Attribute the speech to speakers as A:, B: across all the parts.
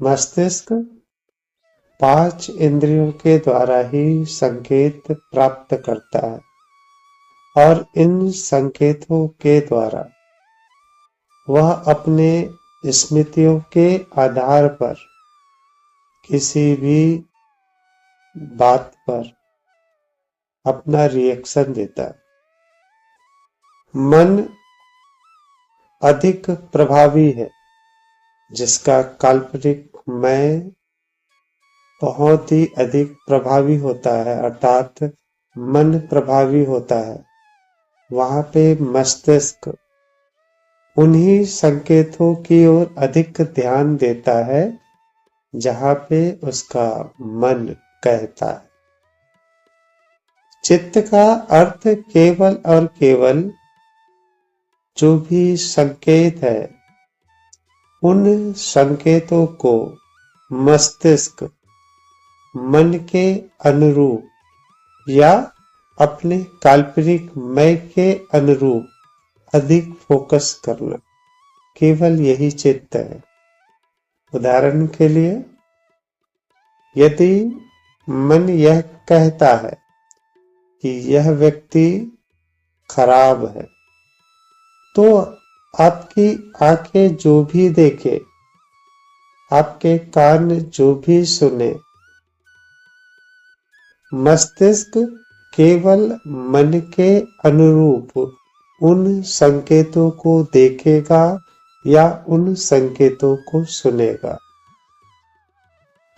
A: मस्तिष्क 5 इंद्रियों के द्वारा ही संकेत प्राप्त करता है और इन संकेतों के द्वारा वह अपने स्मृतियों के आधार पर किसी भी बात पर अपना रिएक्शन देता है। मन अधिक प्रभावी है, जिसका काल्पनिक मैं बहुत ही अधिक प्रभावी होता है, अर्थात मन प्रभावी होता है। वहां पे मस्तिष्क उन्हीं संकेतों की ओर अधिक ध्यान देता है जहां पे उसका मन कहता है। चित्त का अर्थ केवल और केवल जो भी संकेत है, उन संकेतों को मस्तिष्क मन के अनुरूप या अपने काल्पनिक मैं के अनुरूप अधिक फोकस करना, केवल यही चित्त है। उदाहरण के लिए, यदि मन यह कहता है कि यह व्यक्ति खराब है, तो आपकी आंखें जो भी देखे, आपके कान जो भी सुने, मस्तिष्क केवल मन के अनुरूप उन संकेतों को देखेगा या उन संकेतों को सुनेगा,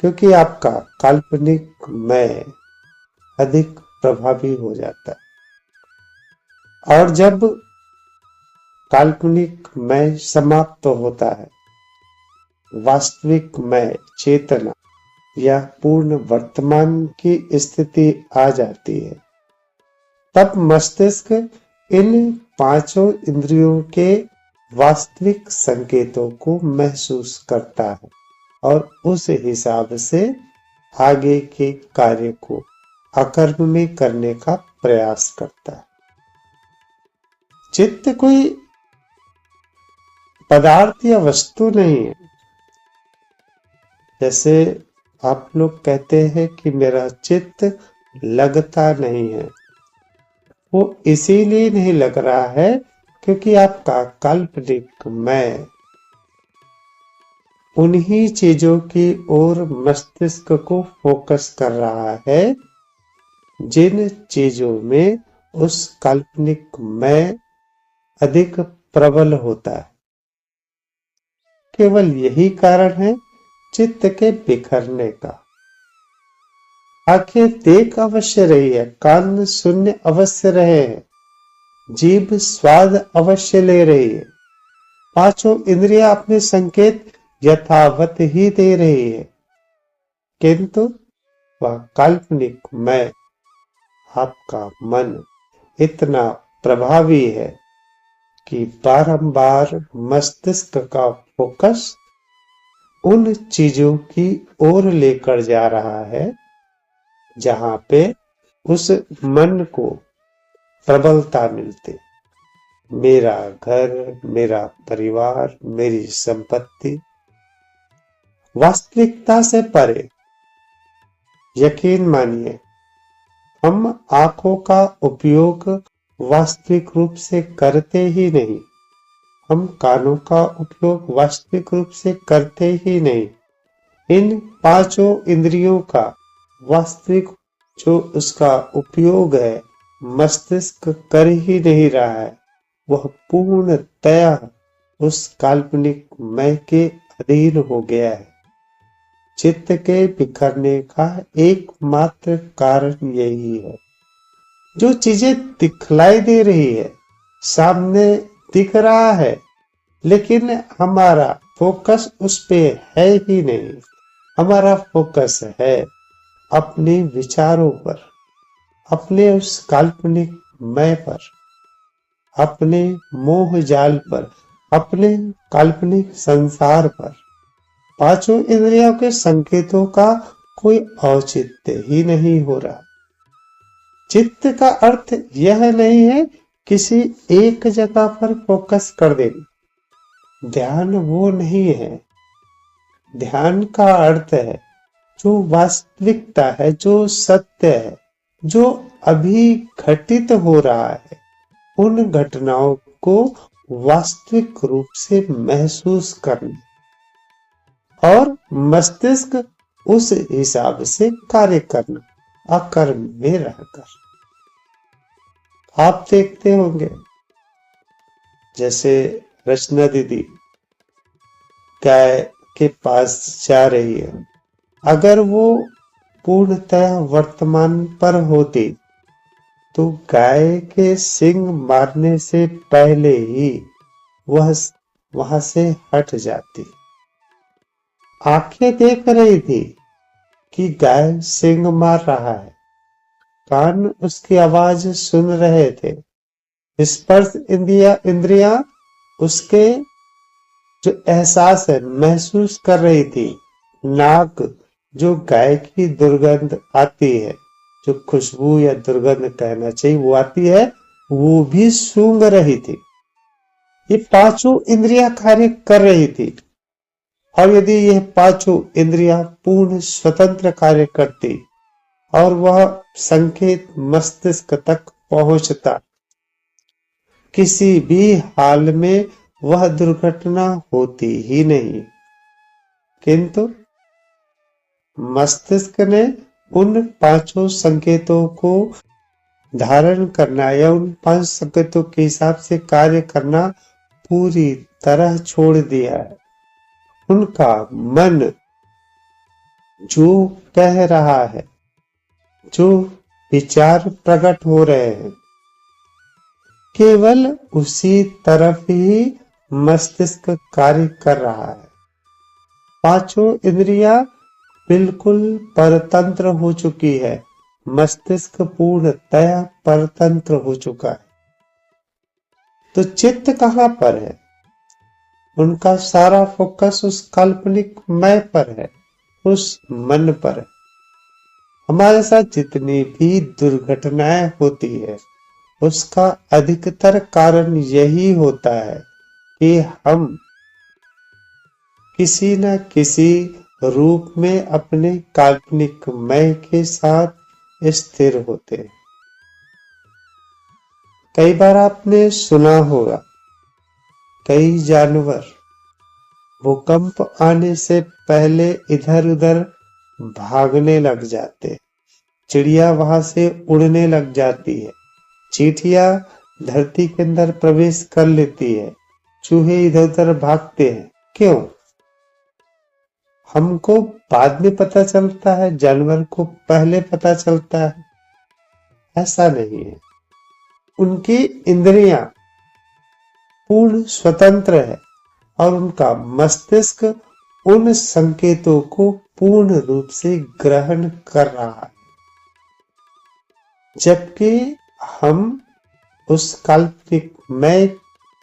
A: क्योंकि आपका काल्पनिक मैं अधिक प्रभावी हो जाता है। और जब काल्पनिक मैं समाप्त होता है, वास्तविक मैं चेतना या पूर्ण वर्तमान की स्थिति आ जाती है, तब मस्तिष्क इन 5 इंद्रियों के वास्तविक संकेतों को महसूस करता है और उस हिसाब से आगे के कार्य को अकर्म में करने का प्रयास करता है। चित्त कोई पदार्थ या वस्तु नहीं है। जैसे आप लोग कहते हैं कि मेरा चित्त लगता नहीं है, वो इसीलिए नहीं लग रहा है क्योंकि आपका काल्पनिक मैं उन्हीं चीजों की ओर मस्तिष्क को फोकस कर रहा है जिन चीजों में उस काल्पनिक मैं अधिक प्रबल होता है। केवल यही कारण है चित्त के बिखरने का। आंखें देख अवश्य रही है, कान सुनने अवश्य रहे हैं, जीभ स्वाद अवश्य ले रही है, 5 इंद्रियां अपने संकेत यथावत ही दे रही है, किंतु वह काल्पनिक मैं, आपका मन इतना प्रभावी है कि बारंबार मस्तिष्क का फोकस उन चीजों की ओर लेकर जा रहा है जहां पे उस मन को प्रबलता मिलती। मेरा घर, मेरा परिवार, मेरी संपत्ति, वास्तविकता से परे। यकीन मानिए, हम आंखों का उपयोग वास्तविक रूप से करते ही नहीं, हम कानों का उपयोग वास्तविक रूप से करते ही नहीं। इन 5 इंद्रियों का वास्तविक जो उसका उपयोग है, मस्तिष्क कर ही नहीं रहा है। वह पूर्णतया उस काल्पनिक मैं के अधीन हो गया है। चित्त के बिखरने का एकमात्र कारण यही है। जो चीजें दिखलाई दे रही है, सामने दिख रहा है, लेकिन हमारा फोकस उस पे है ही नहीं। हमारा फोकस है अपने विचारों पर, अपने उस काल्पनिक मैं पर, अपने मोह जाल पर, अपने काल्पनिक संसार पर। 5 इंद्रियों के संकेतों का कोई औचित्य ही नहीं हो रहा। चित्त का अर्थ यह नहीं है किसी एक जगह पर फोकस कर देना। ध्यान वो नहीं है। ध्यान का अर्थ है जो वास्तविकता है, जो सत्य है, जो अभी घटित हो रहा है, उन घटनाओं को वास्तविक रूप से महसूस करना और मस्तिष्क उस हिसाब से कार्य करना, अकर्म में रहकर। आप देखते होंगे जैसे रचना दीदी गाय के पास जा रही है, अगर वो पूर्णतः वर्तमान पर होती तो गाय के सींग मारने से पहले ही वह वहां से हट जाती। आंखें देख रही थी कि गाय सींग मार रहा है, कान उसकी आवाज सुन रहे थे, स्पर्श इंद्रियां उसके जो एहसास है महसूस कर रही थी, नाक जो गाय की दुर्गंध आती है, जो खुशबू या दुर्गंध कहना चाहिए वो आती है, वो भी सूंघ रही थी। ये पांचों इंद्रियां कार्य कर रही थी। और यदि यह पांचों इंद्रियां पूर्ण स्वतंत्र कार्य करती और वह संकेत मस्तिष्क तक पहुंचता, किसी भी हाल में वह दुर्घटना होती ही नहीं। किंतु मस्तिष्क ने उन पांचों संकेतों को धारण करना या उन पांच संकेतों के हिसाब से कार्य करना पूरी तरह छोड़ दिया है। उनका मन जो कह रहा है, जो विचार प्रकट हो रहे हैं, केवल उसी तरफ ही मस्तिष्क कार्य कर रहा है। पांचों इंद्रियां बिल्कुल परतंत्र हो चुकी है, मस्तिष्क पूर्णतया परतंत्र हो चुका है। तो चित्त कहां पर है? उनका सारा फोकस उस काल्पनिक मैं पर है, उस मन पर है। हमारे साथ जितनी भी दुर्घटनाएं होती है उसका अधिकतर कारण यही होता है कि हम किसी न किसी रूप में अपने काल्पनिक मैं के साथ स्थिर होते हैं। कई बार आपने सुना होगा कई जानवर भूकंप आने से पहले इधर उधर भागने लग जाते, चिड़िया वहां से उड़ने लग जाती है, चींटियां धरती के अंदर प्रवेश कर लेती है, चूहे इधर उधर भागते हैं। क्यों? हमको बाद में पता चलता है, जानवर को पहले पता चलता है? ऐसा नहीं है। उनकी इंद्रियां पूर्ण स्वतंत्र है और उनका मस्तिष्क उन संकेतों को पूर्ण रूप से ग्रहण कर रहा है, जबकि हम उस काल्पनिक मैं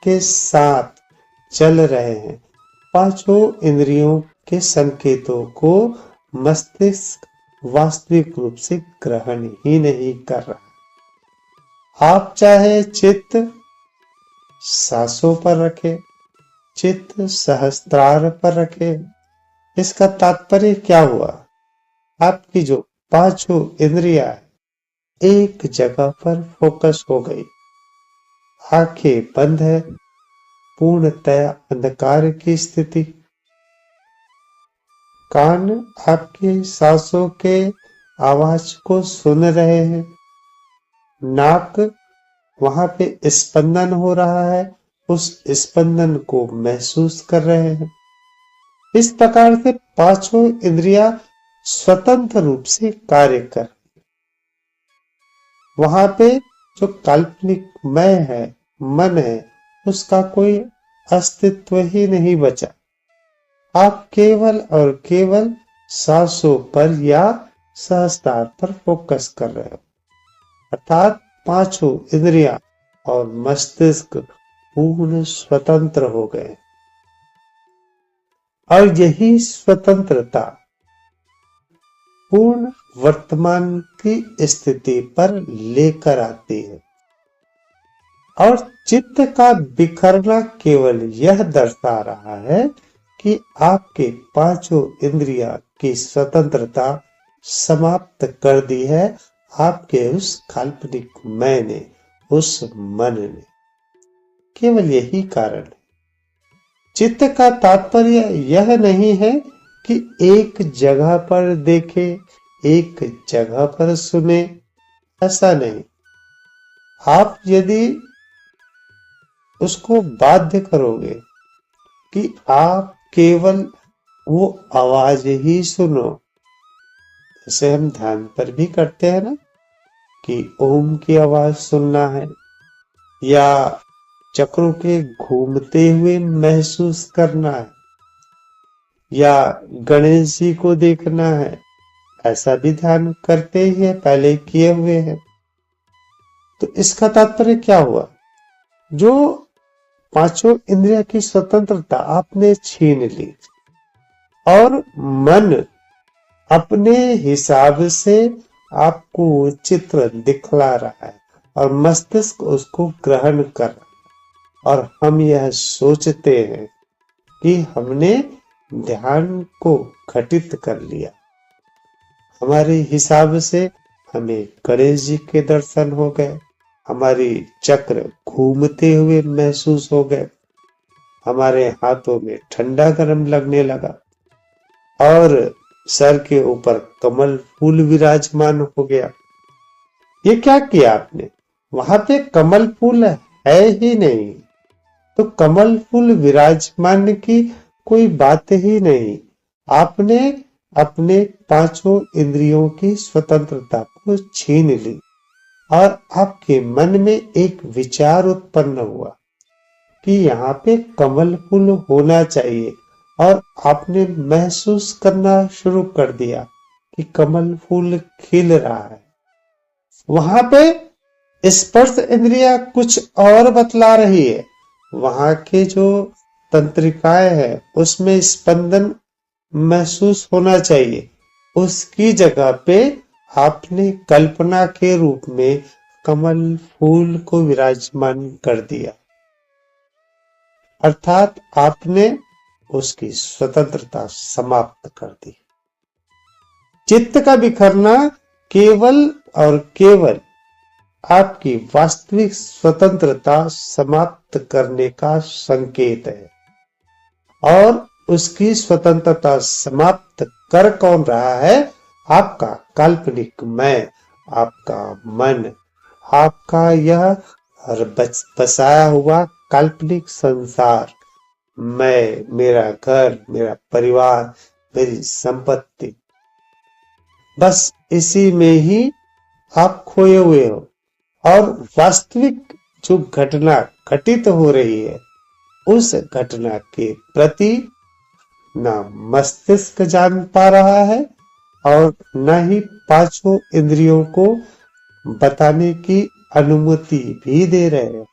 A: के साथ चल रहे हैं। पांचों इंद्रियों के संकेतों को मस्तिष्क वास्तविक रूप से ग्रहण ही नहीं कर रहा। आप चाहे चित्त सांसों पर रखे, चित्त सहस्त्रार पर रखे, इसका तात्पर्य क्या हुआ? आपकी जो पांचों इंद्रियां एक जगह पर फोकस हो गई, आंखें बंद है, पूर्णतया अंधकार की स्थिति, कान आपकी सांसों के आवाज को सुन रहे हैं, नाक वहां पे स्पंदन हो रहा है, उस स्पंदन को महसूस कर रहे हैं। इस प्रकार से पांचों इंद्रियां स्वतंत्र रूप से कार्य कर, वहां पे जो काल्पनिक मैं है, मन है, उसका कोई अस्तित्व ही नहीं बचा। आप केवल और केवल सांसों पर या सहस्त्रार पर फोकस कर रहे हो, अर्थात पांचों इंद्रियां और मस्तिष्क पूर्ण स्वतंत्र हो गए। और यही स्वतंत्रता पूर्ण वर्तमान की स्थिति पर लेकर आती है। और चित्त का बिखरना केवल यह दर्शा रहा है कि आपके पांचों इंद्रिया की स्वतंत्रता समाप्त कर दी है आपके उस काल्पनिक मैं ने, उस मन ने। केवल यही कारण है। चित्त का तात्पर्य यह नहीं है कि एक जगह पर देखे, एक जगह पर सुने, ऐसा नहीं। आप यदि उसको बाध्य करोगे कि आप केवल वो आवाज ही सुनो, जैसे हम ध्यान पर भी करते हैं ना कि ओम की आवाज सुनना है या चक्रों के घूमते हुए महसूस करना है या गणेश जी को देखना है, ऐसा भी ध्यान करते ही है, पहले किए हुए हैं। तो इसका तात्पर्य क्या हुआ? जो पांचों इंद्रिया की स्वतंत्रता आपने छीन ली और मन अपने हिसाब से आपको चित्र दिखला रहा है और मस्तिष्क उसको ग्रहण कर रहा है, और हम यह सोचते हैं कि हमने ध्यान को घटित कर लिया। हमारे हिसाब से हमें गणेश जी के दर्शन हो गए, हमारी चक्र घूमते हुए महसूस हो गए, हमारे हाथों में ठंडा गर्म लगने लगा और सर के ऊपर कमल फूल विराजमान हो गया। ये क्या किया आपने? वहां पे कमल फूल है ही नहीं, तो कमल फूल विराजमान की कोई बात ही नहीं। आपने अपने पांचों इंद्रियों की स्वतंत्रता को छीन ली और आपके मन में एक विचार उत्पन्न हुआ कि यहाँ पे कमल फूल होना चाहिए, और आपने महसूस करना शुरू कर दिया कि कमल फूल खिल रहा है। वहां पे स्पर्श इंद्रिया कुछ और बतला रही है। वहां के जो तंत्रिकाएं हैं उसमें स्पंदन महसूस होना चाहिए। उसकी जगह पे आपने कल्पना के रूप में कमल फूल को विराजमान कर दिया, अर्थात आपने उसकी स्वतंत्रता समाप्त कर दी। चित्त का बिखरना केवल और केवल आपकी वास्तविक स्वतंत्रता समाप्त करने का संकेत है, और उसकी स्वतंत्रता समाप्त कर कौन रहा है? आपका काल्पनिक मैं, आपका मन, आपका यह बसाया हुआ काल्पनिक संसार, मैं, मेरा घर, मेरा परिवार, मेरी संपत्ति, बस इसी में ही आप खोए हुए हो। और वास्तविक जो घटना घटित हो रही है, उस घटना के प्रति ना मस्तिष्क जान पा रहा है और न ही पांचों इंद्रियों को बताने की अनुमति भी दे रहे हैं।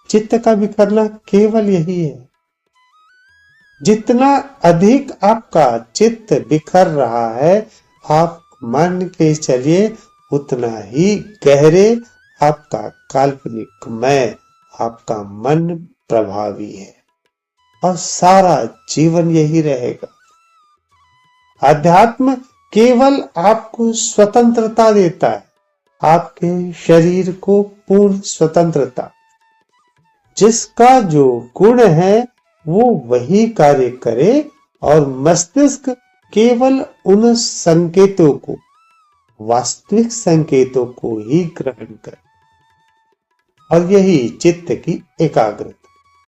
A: चित्त का बिखरना केवल यही है। जितना अधिक आपका चित्त बिखर रहा है, आप मान के चलिए उतना ही गहरे आपका काल्पनिक मैं, आपका मन प्रभावी है, और सारा जीवन यही रहेगा। अध्यात्म केवल आपको स्वतंत्रता देता है, आपके शरीर को पूर्ण स्वतंत्रता। जिसका जो गुण है वो वही कार्य करे, और मस्तिष्क केवल उन संकेतों को, वास्तविक संकेतों को ही ग्रहण करे, और यही चित्त की एकाग्रता।